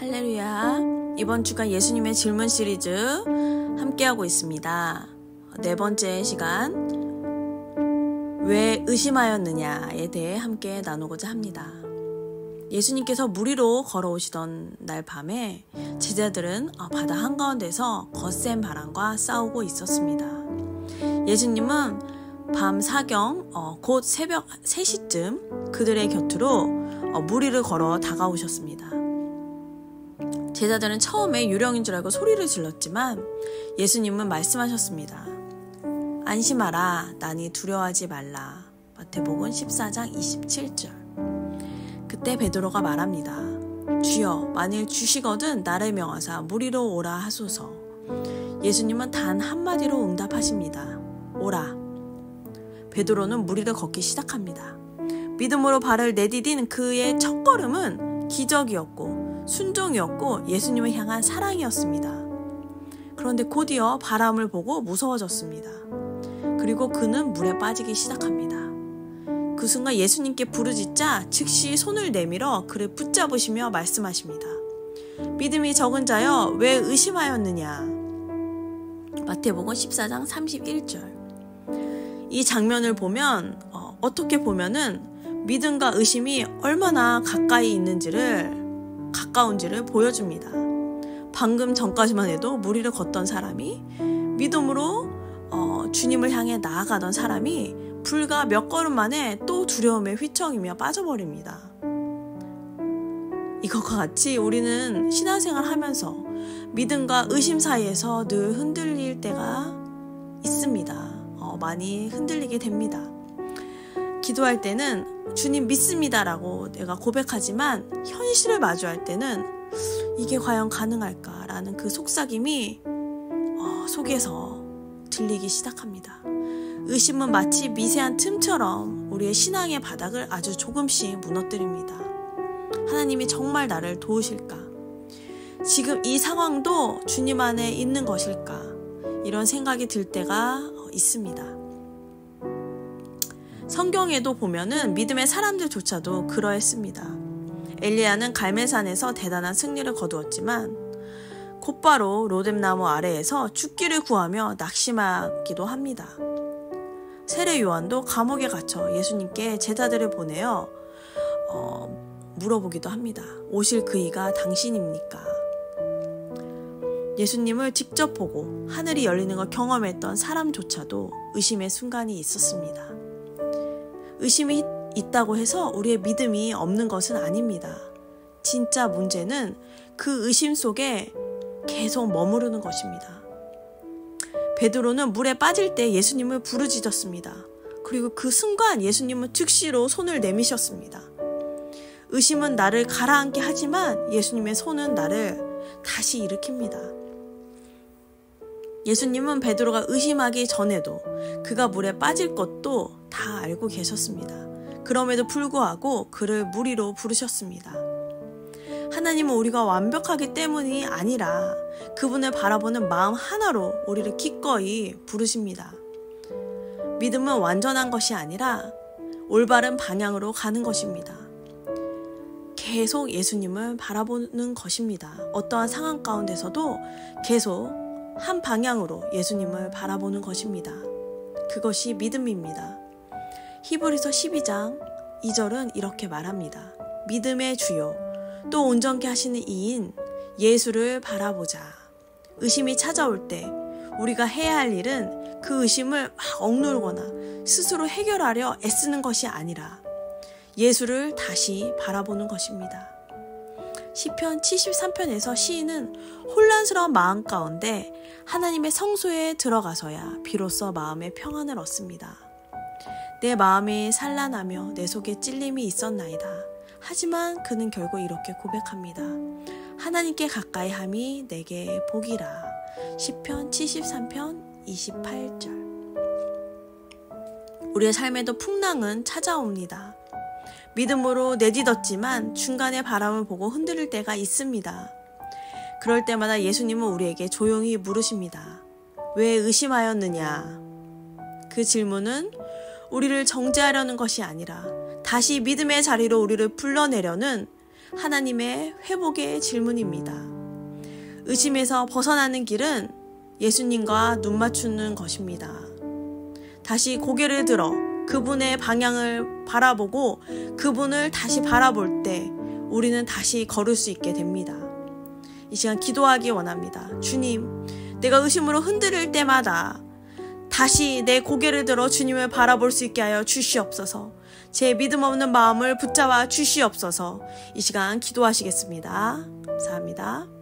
할렐루야. 이번 주간 예수님의 질문 시리즈 함께하고 있습니다. 네 번째 시간, 왜 의심하였느냐에 대해 함께 나누고자 합니다. 예수님께서 물 위로 걸어오시던 날 밤에 제자들은 바다 한가운데서 거센 바람과 싸우고 있었습니다. 예수님은 밤 사경 곧 새벽 3시쯤 그들의 곁으로 물 위를 걸어 다가오셨습니다. 제자들은 처음에 유령인 줄 알고 소리를 질렀지만 예수님은 말씀하셨습니다. 안심하라, 나니 두려워하지 말라. 마태복음 14장 27절. 그때 베드로가 말합니다. 주여, 만일 주시거든 나를 명하사 물 위로 오라 하소서. 예수님은 단 한마디로 응답하십니다. 오라. 베드로는 물 위를 걷기 시작합니다. 믿음으로 발을 내디딘 그의 첫 걸음은 기적이었고 순종이었고 예수님을 향한 사랑이었습니다. 그런데 곧이어 바람을 보고 무서워졌습니다. 그리고 그는 물에 빠지기 시작합니다. 그 순간 예수님께 부르짖자 즉시 손을 내밀어 그를 붙잡으시며 말씀하십니다. 믿음이 적은 자여, 왜 의심하였느냐? 마태복음 14장 31절. 이 장면을 보면 어떻게 보면은 믿음과 의심이 얼마나 가까운지를 보여줍니다. 방금 전까지만 해도 물 위를 걷던 사람이, 믿음으로 주님을 향해 나아가던 사람이 불과 몇 걸음 만에 또 두려움에 휘청이며 빠져버립니다. 이것과 같이 우리는 신앙생활 하면서 믿음과 의심 사이에서 늘 흔들릴 때가 있습니다. 많이 흔들리게 됩니다. 기도할 때는 주님 믿습니다라고 내가 고백하지만 현실을 마주할 때는 이게 과연 가능할까라는 그 속삭임이 속에서 들리기 시작합니다. 의심은 마치 미세한 틈처럼 우리의 신앙의 바닥을 아주 조금씩 무너뜨립니다. 하나님이 정말 나를 도우실까? 지금 이 상황도 주님 안에 있는 것일까? 이런 생각이 들 때가 있습니다. 성경에도 보면은 믿음의 사람들조차도 그러했습니다. 엘리야는 갈멜산에서 대단한 승리를 거두었지만 곧바로 로뎀나무 아래에서 죽기를 구하며 낙심하기도 합니다. 세례 요한도 감옥에 갇혀 예수님께 제자들을 보내어 물어보기도 합니다. 오실 그이가 당신입니까? 예수님을 직접 보고 하늘이 열리는 걸 경험했던 사람조차도 의심의 순간이 있었습니다. 의심이 있다고 해서 우리의 믿음이 없는 것은 아닙니다. 진짜 문제는 그 의심 속에 계속 머무르는 것입니다. 베드로는 물에 빠질 때 예수님을 부르짖었습니다. 그리고 그 순간 예수님은 즉시로 손을 내미셨습니다. 의심은 나를 가라앉게 하지만 예수님의 손은 나를 다시 일으킵니다. 예수님은 베드로가 의심하기 전에도 그가 물에 빠질 것도 다 알고 계셨습니다. 그럼에도 불구하고 그를 물 위로 부르셨습니다. 하나님은 우리가 완벽하기 때문이 아니라 그분을 바라보는 마음 하나로 우리를 기꺼이 부르십니다. 믿음은 완전한 것이 아니라 올바른 방향으로 가는 것입니다. 계속 예수님을 바라보는 것입니다. 어떠한 상황 가운데서도 계속 한 방향으로 예수님을 바라보는 것입니다. 그것이 믿음입니다. 히브리서 12장 2절은 이렇게 말합니다. 믿음의 주요 또 온전케 하시는 이인 예수를 바라보자. 의심이 찾아올 때 우리가 해야 할 일은 그 의심을 막 억누르거나 스스로 해결하려 애쓰는 것이 아니라 예수를 다시 바라보는 것입니다. 시편 73편에서 시인은 혼란스러운 마음 가운데 하나님의 성소에 들어가서야 비로소 마음의 평안을 얻습니다. 내 마음이 산란하며 내 속에 찔림이 있었나이다. 하지만 그는 결국 이렇게 고백합니다. 하나님께 가까이 함이 내게 복이라. 시편 73편 28절. 우리의 삶에도 풍랑은 찾아옵니다. 믿음으로 내딛었지만 중간에 바람을 보고 흔들릴 때가 있습니다. 그럴 때마다 예수님은 우리에게 조용히 물으십니다. 왜 의심하였느냐? 그 질문은 우리를 정죄하려는 것이 아니라 다시 믿음의 자리로 우리를 불러내려는 하나님의 회복의 질문입니다. 의심에서 벗어나는 길은 예수님과 눈 맞추는 것입니다. 다시 고개를 들어 그분의 방향을 바라보고 그분을 다시 바라볼 때 우리는 다시 걸을 수 있게 됩니다. 이 시간 기도하기 원합니다. 주님, 내가 의심으로 흔들릴 때마다 다시 내 고개를 들어 주님을 바라볼 수 있게 하여 주시옵소서. 제 믿음 없는 마음을 붙잡아 주시옵소서. 이 시간 기도하시겠습니다. 감사합니다.